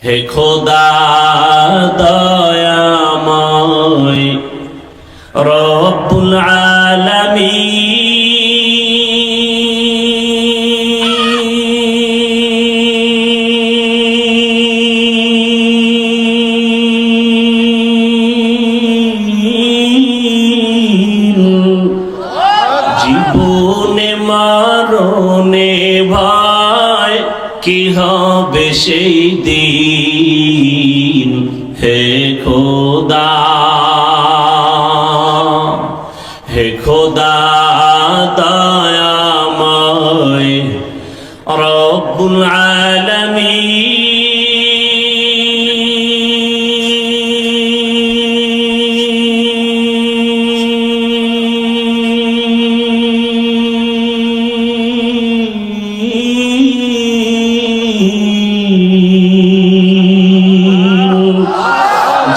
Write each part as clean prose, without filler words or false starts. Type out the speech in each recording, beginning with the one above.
হে খোদা দয়াময় রব্বুল আলামিন জীবনে মরণে ভয় কি হবে সেই দিন হে খোদা হে খোদা দয়াময় রব্বুল আলামিন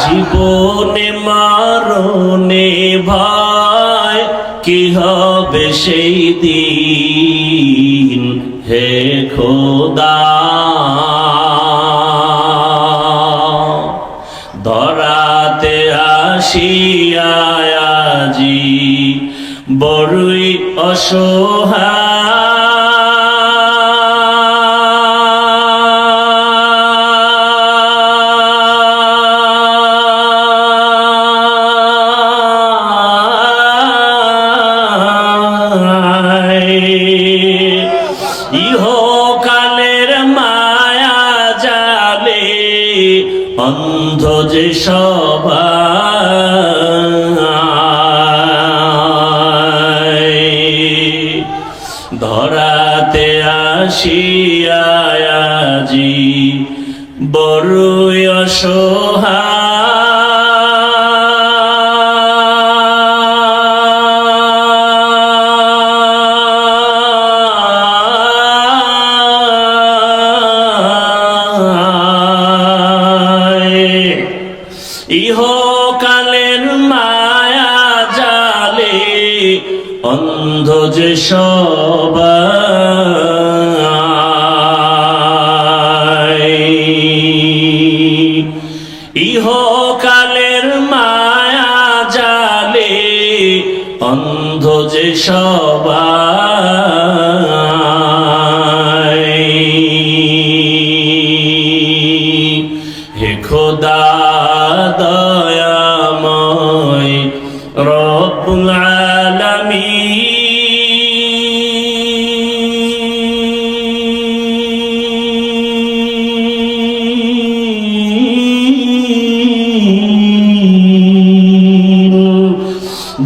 জীবনে মরণে ভয় কি হবে সেই দিন হে খোদা ধরাতে আসিয়া আজি বড়ই ইহকালের মায়া জালে অন্ধ যে সবাই ধরাতে আসিয়া আজি বড়ই ইহকালের মায়া জালে অন্ধ যে সবাই ইহকালের মায়া জালে অন্ধ যে সবাই হে খোদা দয়াময় রব্বুল আলামিন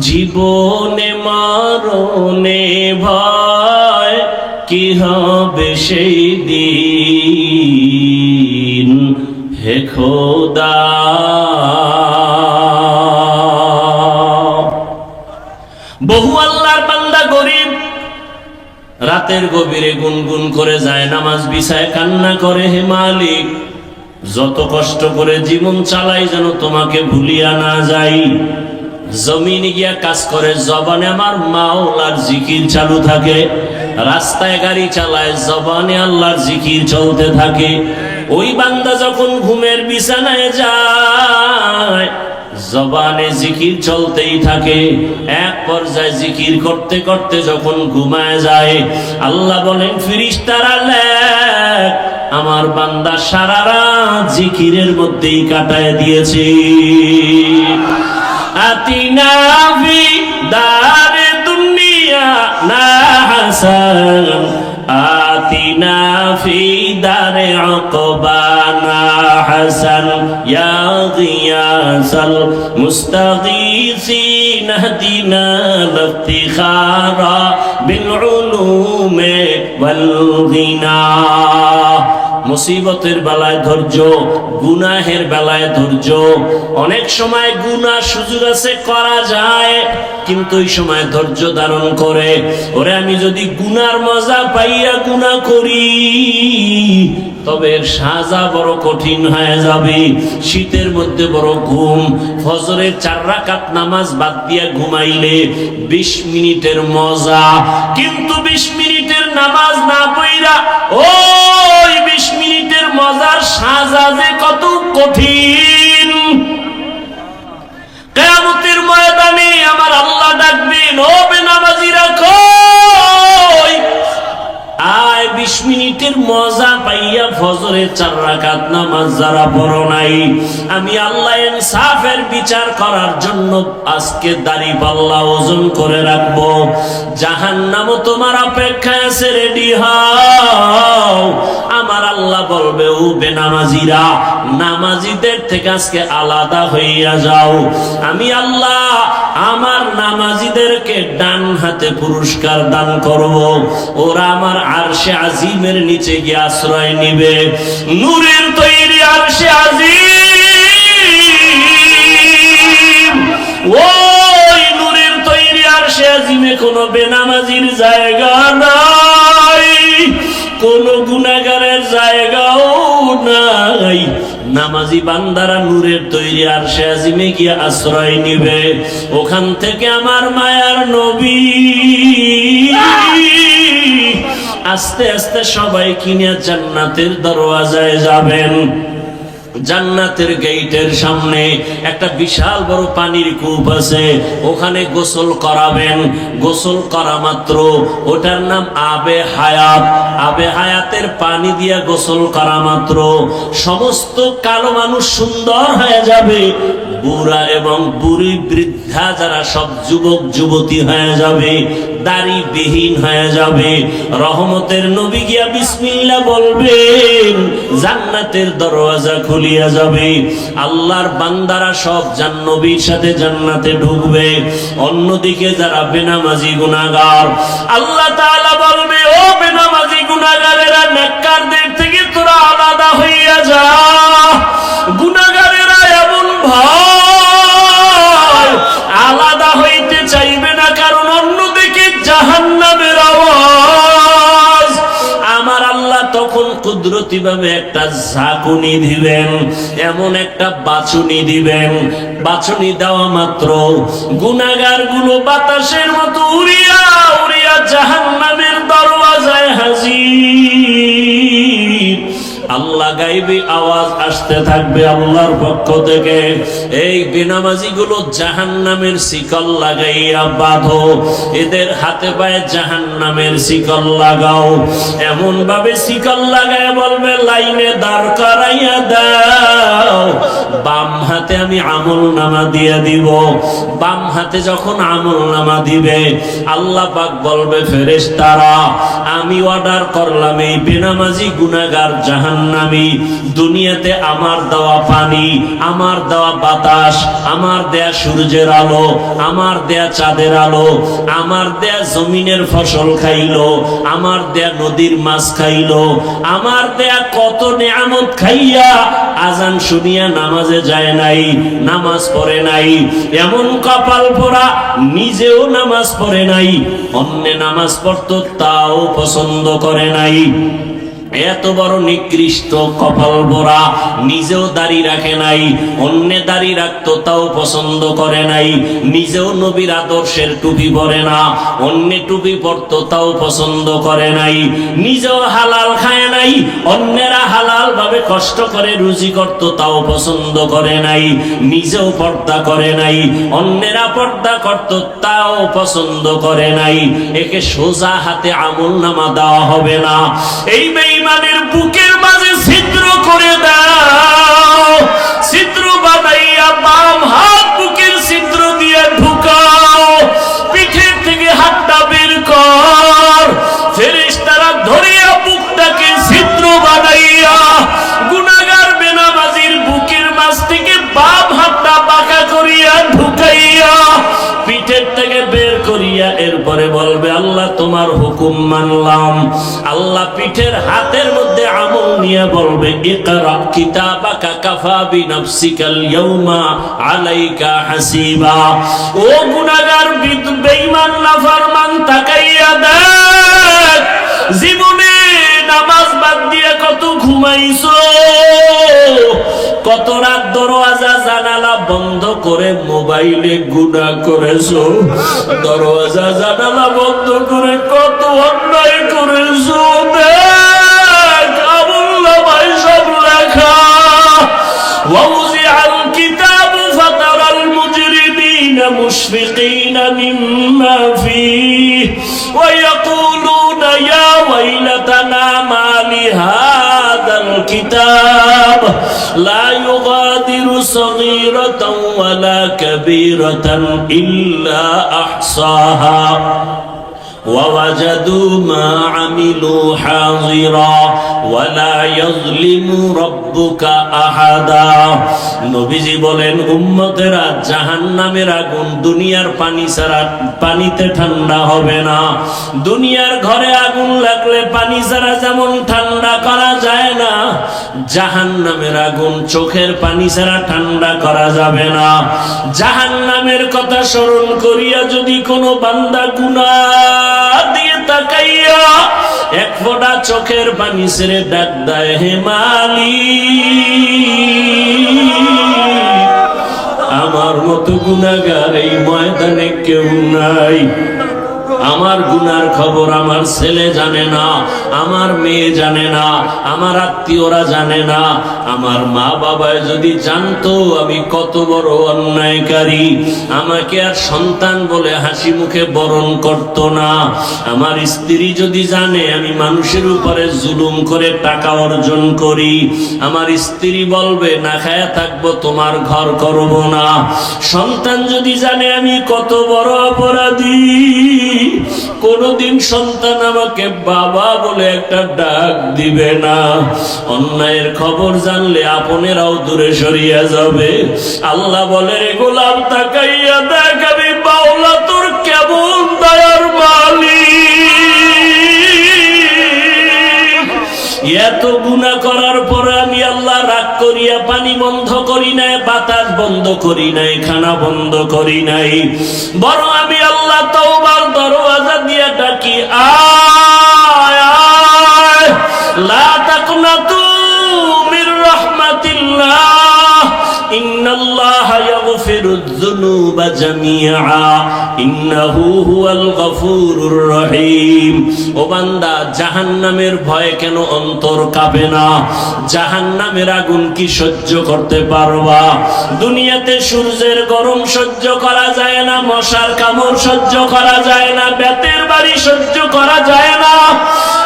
জীবনে মরণে ভয় কি হবে সেই দিন হে খোদা বহু আল্লাহর বান্দা গরিব রাতের গভীরে গুনগুন করে যায় নামাজ বিছায় কান্না করে হে মালিক যত কষ্ট করে জীবন চালাই যেন তোমাকে ভুলিয়া না যাই জমিনে গিয়া কাজ করে জবানে আমার মাওলার জিকির চালু থাকে রাস্তায় গাড়ি চালায় জবানে আল্লাহর জিকির চলতে থাকে ওই বান্দা যখন ঘুমের বিছানায় যায় জবানে জিকির চলতেই থাকে এক পর্যায়ে জিকির করতে করতে যখন ঘুমায় যায় আল্লাহ বলেন ফেরেশতারা লেখ আমার বান্দা সারা রাত জিকিরের মধ্যেই কাটায় দিয়েছে আতিনা ফি দারে দুনিয়া না হাসান আতিনা ফি দারে আকবানা হাসান ইয়া গিয়াসাল মুস্তাগীসিন হদিনা লিফতিখারা বিল উলুমে ওয়াল গিনা মুসিবতের বেলায় ধৈর্য গুনাহের বেলায় ধৈর্য অনেক সময় গুনাহ সুযোগ আছে করা যায় কিন্তু এই সময় ধৈর্য ধারণ করে ওরে আমি যদি গুনার মজা পাইয়া গুনাহ করি তবে এর সাজা বড় কঠিন হয়ে যাবে শীতের মধ্যে বড় ঘুম ফজরের 4 রাকাত নামাজ বাদ দিয়া ঘুমাইলে 20 মিনিটের মজা কিন্তু 20 মিনিটের নামাজ না পড়া ওই 20 মিনিটের মজার সাজা যে কঠিন। কিয়ামতের ময়দানে আমার আল্লাহ ডাকবেন, ও বেনামাজিরা কই? আয় 20 মিনিটের মজা পাইয়া ফজরের 4 রাকাত নামাজ যারা পড়ো নাই, আমি আল্লাহ ইনসাফের বিচার করার জন্য আজকে দাড়ি পাল্লা ওজন করে রাখবো। জাহান্নামও তোমার অপেক্ষায় আছে, রেডি হও। আমার আল্লাহ বলবে, ও বেনামাজিরা, নামাজিদের থেকে আজকে আলাদা হইয়া যাও। আমি আল্লাহ আমার নামাজিদেরকে ডান হাতে পুরস্কার দান করব, ওরা আমার আরশে আজিমের নিচে গিয়ে আশ্রয় নিবে। নূরের তৈরি আরশে আজিম, ওই নূরের তৈরি আরশে আজিমে কোনো বেনামাজির জায়গা নাই, কোন গুনাহগারের জায়গাও নাই। নামাজি বান্দারা নূরের তৈরি আরশে আজিমে গিয়ে আশ্রয় নিবে। ওখান থেকে আমার মায়ার নবী আস্তে আস্তে সবাই কিনে জান্নাতের দরওয়াজায় যাবেন। জান্নাতের গেটের সামনে একটা বিশাল বড় পানির কূপ আছে, ওখানে গোসল করাবেন। গোসল করা মাত্র ওটার নাম আবে হায়াত। আবে হায়াতের পানি দিয়া গোসল করা মাত্র সমস্ত কালো মানুষ সুন্দর হয়ে যাবে, বুড়া এবং বুড়ি বৃদ্ধা যারা সব যুবক যুবতী হয়ে যাবে, দাড়ি বিহীন হয়ে যাবে। রহমতের নবী গিয়া বিসমিল্লাহ বলবেন, জান্নাতের দরওয়াজা খুলিয়া যাবে। আল্লাহর বান্দারা সব নবীর সাথে জান্নাতে ঢুকবে। অন্যদিকে যারা বেনামাজি গুনাহগার, আল্লাহ তাআলা বলবে, ও বেনামাজি গুনাহগারেরা, নেককারদের থেকে তোরা আলাদা হইয়া যা। গুনাহগারেরা এমন ভয় আলাদা হইতে চাইবে না, কারণ অন্যদিকে জাহান্নামের আওয়াজ। আমার আল্লাহ তখন কুদরতি ভাবে একটা ঝাঁকুনি দিবেন, এমন একটা বাছুনি দিবেন। বাছুনি দেওয়া মাত্র গুনাহগার গুলো বাতাসের মতো উড়িয়া উড়িয়া জাহান্নামের দরওয়াজায় হাজির। আল্লাহ গাইবি আওয়াজ আসতে থাকবে আল্লাহর পক্ষ থেকে, এই বেনামাজি গুলো জাহান্নামের শিকল লাগাইয়া বাঁধো, এদের হাতে পায়ে জাহান্নামের শিকল লাগাও। এমন ভাবে শিকল লাগায় বলবে, লাইনে দাঁড় করাইয়া দাও। বাম হাতে আমি আমলনামা দিয়ে দিব। বাম হাতে যখন আমলনামা দিবে, আল্লাহ পাক বলবে, ফেরেশতারা, আমি অর্ডার করলাম এই বেনামাজি গুনাহগার জাহান্নামী দুনিয়াতে আমার দেওয়া পানি, আমার দেওয়া বাতাস, আমার দেয়া সূর্যের আলো, আমার দেয়া চাঁদের আলো, আমার দেয়া জমিনের ফসল খাইলো, আমার দেয়া নদীর মাছ খাইলো, আমার দেয়া কত নেয়ামত খাইয়া আজান শুনিয়া নামাজে যায় নাই, নামাজ পড়ে নাই। এমন কপাল পোড়া, নিজেও নামাজ পড়ে নাই, অন্য নামাজ পড়তো তাও পছন্দ করে নাই। এত বড় নিকৃষ্ট কপাল ভরা, নিজেও দাড়ি রাখে নাই, অন্য দাড়ি রাখতো তাও পছন্দ করে নাই, নিজেও নবীর আদর্শের টুপি পরে না, অন্য টুপি পরতো তাও পছন্দ করে নাই, নিজেও হালাল খায় নাই, অন্যেরা হালাল ভাবে কষ্ট করে রুজি করতো তাও পছন্দ করে নাই, নিজেও পর্দা করে নাই, অন্যেরা পর্দা করতো তাও পছন্দ করে নাই। একে সোজা হাতে আমলনামা দেওয়া হবে না। এই বেঈমানের বুকের মাঝে ছিদ্র করে দাও, ছিদ্র বানাইয়া বাম হাত বুকের ছিদ্র দিয়ে ঢুকাও, পিঠের থেকে হাতটা বের কর। ফেরেশতারা ধরিয়া বুকটাকে ছিদ্র বানাইয়া গুনাহগার বেনামাজির বুকের মাঝ থেকে বাম হাতটা বাঁকা করিয়া ঢুকাইয়া পিঠের থেকে বের করিয়া এরপরে বলবে, আল্লাহ তোমার হুকুম মানলাম। আল্লাহ পিঠের হাতের মধ্যে আমল নিয়ে বলবে, ইকরা কিতাবাকা কাফা বিনাফসিকাল ইয়াউমা আলাইকা হাসিবা। ও গুনাহগার বেঈমান নাফরমান, তাকাইয়া দেখ, জীবনে নামাজ বাদ দিয়ে কত ঘুমাইছো, কত রাত দরওয়াজা জানালা বন্ধ করে মোবাইলে গুনাহ করেছো, দরওয়াজা জানালা বন্ধ করে কত অন্যায় করেছো। দেখ আমলনামায় সব লেখা। ও الكتاب لا يغادر صغيرة ولا كبيرة إلا أحصاها ووجدوا ما عملوا حاضرا ولا يظلم ربك أحدا নবীজি বলেন উম্মতেরা জাহান্নামের আগুন দুনিয়ার পানি ছাড়া পানিতে ঠান্ডা হবে না। দুনিয়ার ঘরে আগুন লাগলে পানি ছাড়া যেমন ঠান্ডা করা যায় না, জাহান্নামের আগুন চোখের পানি ছাড়া ঠান্ডা করা যাবে না। জাহান্নামের কথা স্মরণ করিয়া যদি কোনো বান্দা গুনাহ দিয়ে তাকাইয়া এক ফোঁটা চোখের পানি ছেড়ে ডাক দেয়, হে মালিক, আমার মতো গুনাহগার এই ময়দানে কেউ নাই। আমার গুনার খবর আমার ছেলে জানে না, আমার মেয়ে জানে না, আমার আত্মীয়রা জানে না। আমার মা বাবায় যদি জানতো আমি কত বড় অন্যায়কারী, আমাকে আর সন্তান বলে হাসি মুখে বরণ করত না। আমার স্ত্রী যদি জানে আমি মানুষের উপরে জুলুম করে টাকা অর্জন করি, আমার স্ত্রী বলবে না খায়া থাকবো, তোমার ঘর করব না। সন্তান যদি জানে আমি কত বড় অপরাধী, কোনদিন সন্তান আমাকে বাবা বলে একটা ডাক দিবে না। অন্যায়ের খবর জানলে আপনেরাও দূরে সরিয়া যাবে। আল্লাহ বলে, গোলাম তাকাইয়া দেখ আমি বাউলা তোর কেমন দয়ার মালিক। এত গুনাহ করার পর আমি আল্লাহ রাগ করিয়া পানি বন্ধ করি নাই, বাতাস বন্ধ করি নাই, খানা বন্ধ করি নাই, বরং আমি আল্লাহ তওবার দরওয়াজা দিয়া ডাকি, আয় আয় লা তাকনাতু মির রাহমাতিল্লাহ ইন্নাল্লাহা ইয়াগফিরুয যুনুবা জামিআ ইন্নাহু হুয়াল গফুরুর রহিম। ও বান্দা, জাহান্নামের ভয়ে কেন অন্তর কাঁপে না? জাহান্নামের আগুন কি সহ্য করতে পারবা? দুনিয়াতে সূর্যের গরম সহ্য করা যায় না, মশার কামড় সহ্য করা যায় না, বেতের বাড়ি সহ্য করা যায় না।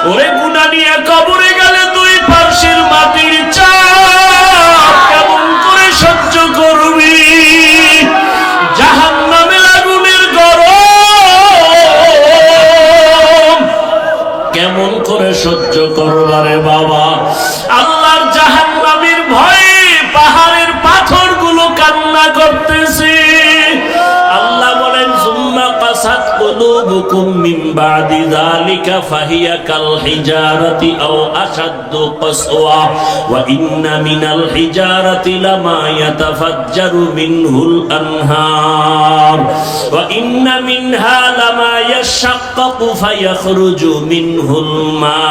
ওরে গুনাহ নিয়ে কবরে গেলে দুই পার্শ্বের মাটির চাপ কেমন করে সহ্য করবি? জাহান্নামের আগুনের গরম কেমন করে সহ্য করবারে বাবা? আল্লাহর জাহান্নামের ভয়ে পাহাড়ের পাথরগুলো কান্না করতেছে। আল্লাহ বলেন, সুম্মা কাসাত কুলুবুকুম মিন বাদি যালিকা ফাহিয়া কাল হিজারাতি আও আশাদ্দু কাসওয়া ওয়া ইন্না মিনাল হিজারাতি লামা ইয়াতাফাজ্জারু মিনহুল আনহার ওয়া ইন্না মিনহা লামা ইয়াশাক্কাকু ফায়াখরুজু মিনহুল মা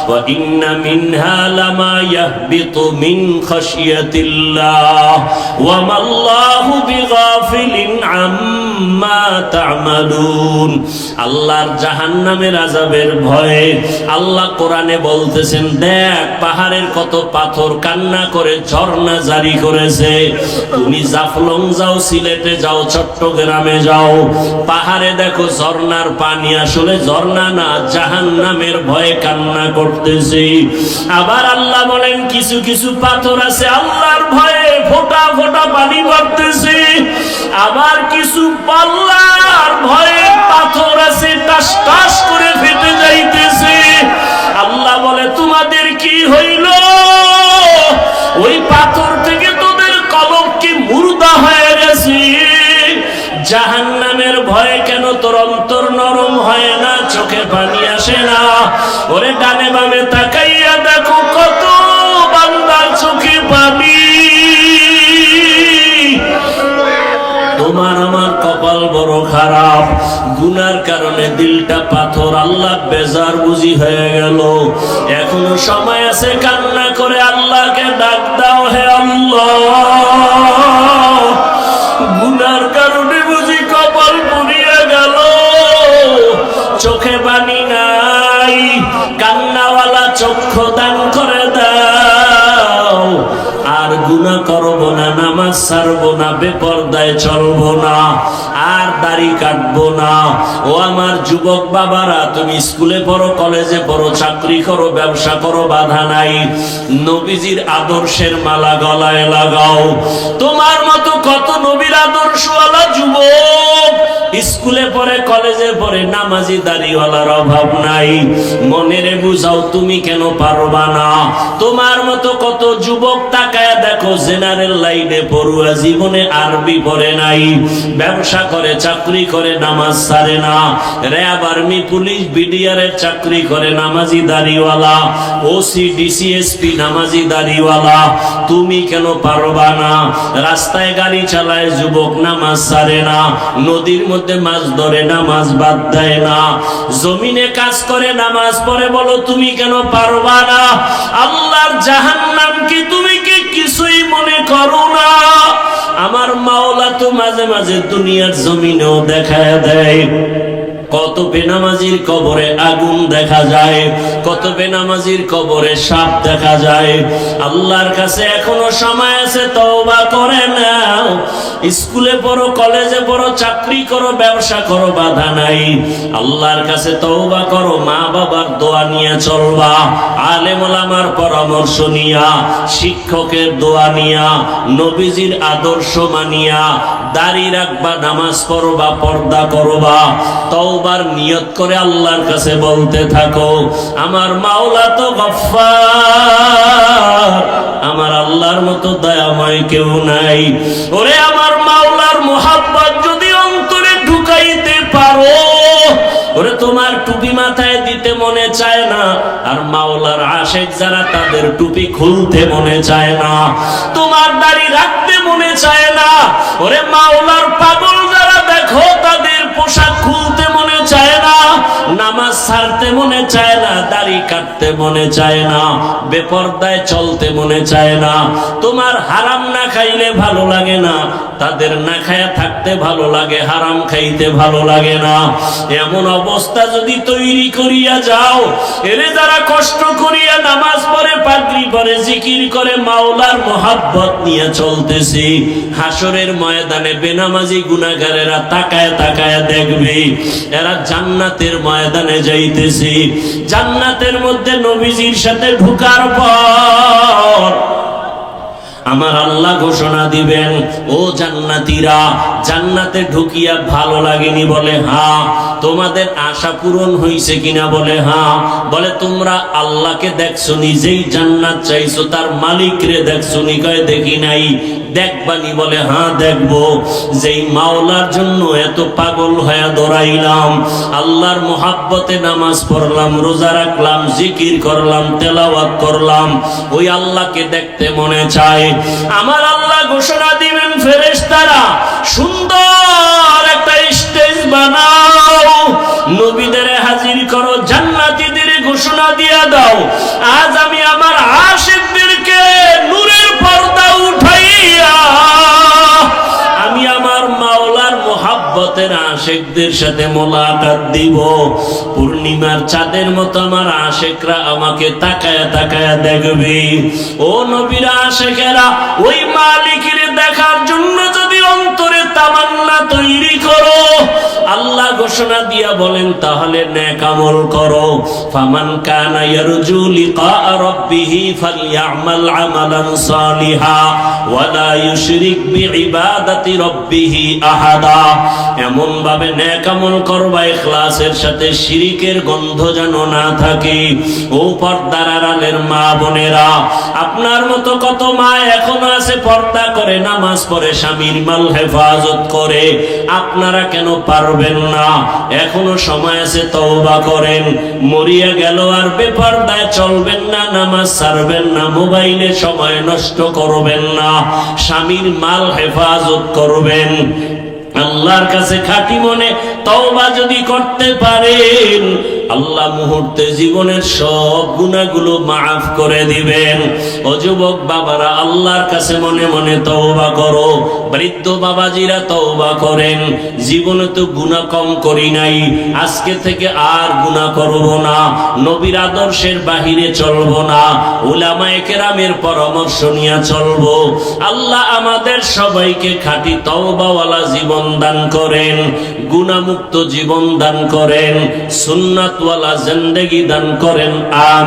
ওয়া ইন্না মিনহা লামা ইয়াহবিতু মিন খাশিয়াতিল্লাহ ওয়া মাল্লাহু বিগাফিলিন আম্মা তা'মালুন। আল্লাহর জাহান্নামের আযাবের ভয়ে আল্লাহ কোরআনে বলতেছেন, দেখ পাহাড়ের কত পাথর কান্না করে ঝর্ণা জারি করেছে। তুমি জাফলং যাও, সিলেটে যাও, চট্টগ্রামে যাও, পাহাড়ে দেখো ঝর্ণার পানি আসলে ঝর্ণা না, জাহান্নামের ভয়ে কান্না করতেছে। আবার আল্লাহ বলেন, কিছু কিছু পাথর আছে আল্লাহর ভয়ে ফোঁটা ফোঁটা পানি পড়তেছে। আবার কিছু আল্লাহর ভয়ে পাথর আছে টাস টাস করে ফেটে যাইতেছে। আল্লাহ বলে, তোমাদের কি হইল? ওই পাথর থেকে তোদের কলব কি মুর্দা হয়ে গেছে? জাহান্নামের ভয়ে কেন তোর অন্তর নরম হয় না, চোখে পানি আসে না? ওরে ডানে বামে তাকাইয়া দেখো কত বান্দার চোখে পানি। তোমার আমার কপাল বড় খারাপ, গুনার কারণে দিলটা পাথর। আল্লাহ বেজার বুঝি হয়ে গেল। এখনো সময় আছে, কান্না করে আল্লাহকে ডাক দাও, হে আল্লাহ, গুনার কারণে বুঝি কপাল পুড়িয়ে গেল, চোখে পানি নাই, কান্নাওয়ালা চক্ষু দান করে দাও। আর গুনাহ করব না, নামাজ নামাজ ছাড়বো না, বেপরদায় চলবো না, আর দাড়ি কাটবো না। ও আমার যুবক বাবারা, তুমি স্কুলে পড়ো, কলেজে পড়ো, চাকরি করো, ব্যবসা করো, বাধা নাই। নবীজির আদর্শের মালা গলায় লাগাও। তোমার মতো কত নবীর আদর্শওয়ালা যুবক স্কুলে পড়ে, কলেজে পড়ে, নামাজি দাড়িওয়ালার অভাব নাই। মনেরে বুঝাও, তুমি কেন পারবা না? তোমার মতো কত যুবক তাকায় দেখো, জেনারেল লাইনে পড়ুয়া, জীবনে আরবি পড়ে নাই, ব্যবসা করে, চাকরি করে, নামাজ ছাড়ে না, র্যাব, আর্মি, পুলিশ, বিডিআর এর চাকরি করে, নামাজি দাড়িওয়ালা, ওসি, ডিসিএসপি, নামাজি দাড়িওয়ালা। তুমি কেন পারবা না? রাস্তায় গাড়ি চালায় যুবক, নামাজ ছাড়ে না, নদীর মধ্যে মাছ ধরে, নামাজ বাদ দেয় না, জমিনে কাজ করে, নামাজ পড়ে। বলো তুমি কেন পারবা না? আল্লাহর জাহান্নাম কি তুমি কি কিছুই মনে করো না? আমার মাওলা তো মাঝে মাঝে দুনিয়ার জমিনেও দেখায় দেয়। কত বেনামাজির কবরে আগুন দেখা যায়, কত বেনামাজির কবরে সাপ দেখা যায়। আল্লাহর কাছে এখনো সময় আছে, তওবা করে নাও। স্কুলে পড়ো, কলেজে পড়ো, চাকরি করো, ব্যবসা করো, বাধা নাই। আল্লাহর কাছে তওবা করো, মা বাবার দোয়া নিয়ে চলবা, আলেম ওলামার পরামর্শ নিয়া, শিক্ষকের দোয়া নিয়া, নবীজির আদর্শ মানিয়া দাড়ি রাখবা, নামাজ পড়বা, পর্দা করবা, তওবার নিয়ত করে আল্লাহর কাছে বলতে থাকো, আমার মাওলা তো গফফার, আমার আল্লাহর মতো দয়াময় কেউ নাই। ওরে আমার মাওলার মোহাব্বত যদি অন্তরে ঢুকাইতে পারো, ওরে তোমার টুপি মাথায় দিতে মনে চায় না, আর মাওলার আশিক যারা, তাদের টুপি খুলতে মনে চায় না, তোমার দাড়ি রাখতে মনে চায় না। ওরে মাওলার পাগল যারা দেখো, তাদের পোশাক খুলতে মনে চায় না, নামাজ ছাড়তে মনে চায় না, দাড়ি কাটতে মনে চায় না, বেপরদায় চলতে মনে চায় না। তোমার হারাম না খাইলে ভালো লাগে না, তাদের না খায়া থাকতে ভালো লাগে, হারাম খাইতে ভালো লাগে না। এমন অবস্থা যদি তৈরি করিয়া যাও, এরে যারা কষ্ট করিয়া নামাজ পড়ে, পাগড়ি পরে, জিকির করে, মাওলার মোহাব্বত নিয়ে চলতেছি, হাসরের ময়দানে বেনামাজি গুনাহগারেরা তাকায় তাকায় দেখবে, এরা জান্নাতের ময়দানে যাইতেছি। জান্নাতের মধ্যে নবীজির সাথে ঢুকার পর আমার আল্লাহ ঘোষণা দিবেন, ও জান্নাতীরা, জান্নাতে ঢুকিয়া ভালো লাগেনি? বলে হ্যাঁ। তোমাদের আশা পূরণ হইছে কিনা? বলে হ্যাঁ। বলে তোমরা আল্লাহকে দেখছো, নিজেই জান্নাত চাইছো, তার মালিক রে দেখছো নি? কয় দেখি নাই। দেখবানি? বলে হ্যাঁ দেখবো। যেই মাওলার জন্য এত পাগল হয়ে দৌড়াইলাম, আল্লাহর মোহাব্বতে নামাজ পড়লাম, রোজা রাখলাম, জিকির করলাম, তেলাওয়াত করলাম, ওই আল্লাহকে দেখতে মনে চায়। আমার আল্লাহ ঘোষণা দিবেন, ফেরেশতারা সুন্দর একটা স্টেজ বানাও, নবীদের হাজির করো, জান্নাতীদের ঘোষণা দিয়া দাও, আজ আমি আমার আশিকদেরকে নূরের পর্দা উঠাইয়া আমি আমার মাওলার মোহাব্বতের আশিকদের সাথে মোলাকাত দিব। পূর্ণিমার চাঁদের মতো আমার আশিকরা আমাকে তাকায়া তাকায়া দেখবে। ও নবীর আশিকেরা, ওই মালিকের দেখার জন্য যদি অন্তরে তামান্না তৈরি করো, আল্লাহ ঘোষণা দিয়া বলেন, তাহলে নেক আমল করো। ফামান কানা ইয়ারজু লিকা রাব্বিহি ফালইআমাল আমালান সালিহা ওয়া লা ইউশরিক বিইবাদাতি রাব্বিহি আহাদা। এমন ভাবে নেক আমল করবা, ইখলাসের সাথে শিরিকের গন্ধ যেন না থাকে। ও পর্দার আড়ালের মা বোনেরা, আপনার মতো কত মা এখনো আছে পর্দা করে, নামাজ পড়ে, স্বামীর মাল হেফাজত করে, আপনারা কেন পারবেন না? এখনো সময় আছে, তওবা করেন। মরিয়া গেল আর বেপরদায় চলবেন না, নামাজ ছাড়বেন না, মোবাইলে সময় নষ্ট করবেন না, স্বামীর মাল হেফাজত করবেন। আল্লাহর কাছে খাঁটি মনে তওবা যদি করতে পারেন, আল্লাহ মুহূর্তে জীবনের সব গুনাহগুলো মাফ করে দিবেন। ও যুবক বাবারা, আল্লাহর কাছে মনে মনে তওবা করো। বৃদ্ধ বাবাজিরা তওবা করেন, জীবনে তো গুনাহ কম করি নাই, আজকে থেকে আর গুনাহ করব না, নবীর আদর্শের বাহিরে চলব না, উলামায়ে কেরামের পরামর্শ নিয়ে চলব। আল্লাহ আমাদের সবাইকে খাঁটি তওবাওয়ালা জীবন দান করেন, গুনাহমুক্ত জীবন দান করেন, সুন্নাতওয়ালা জিন্দেগি দান করেন। আমিন।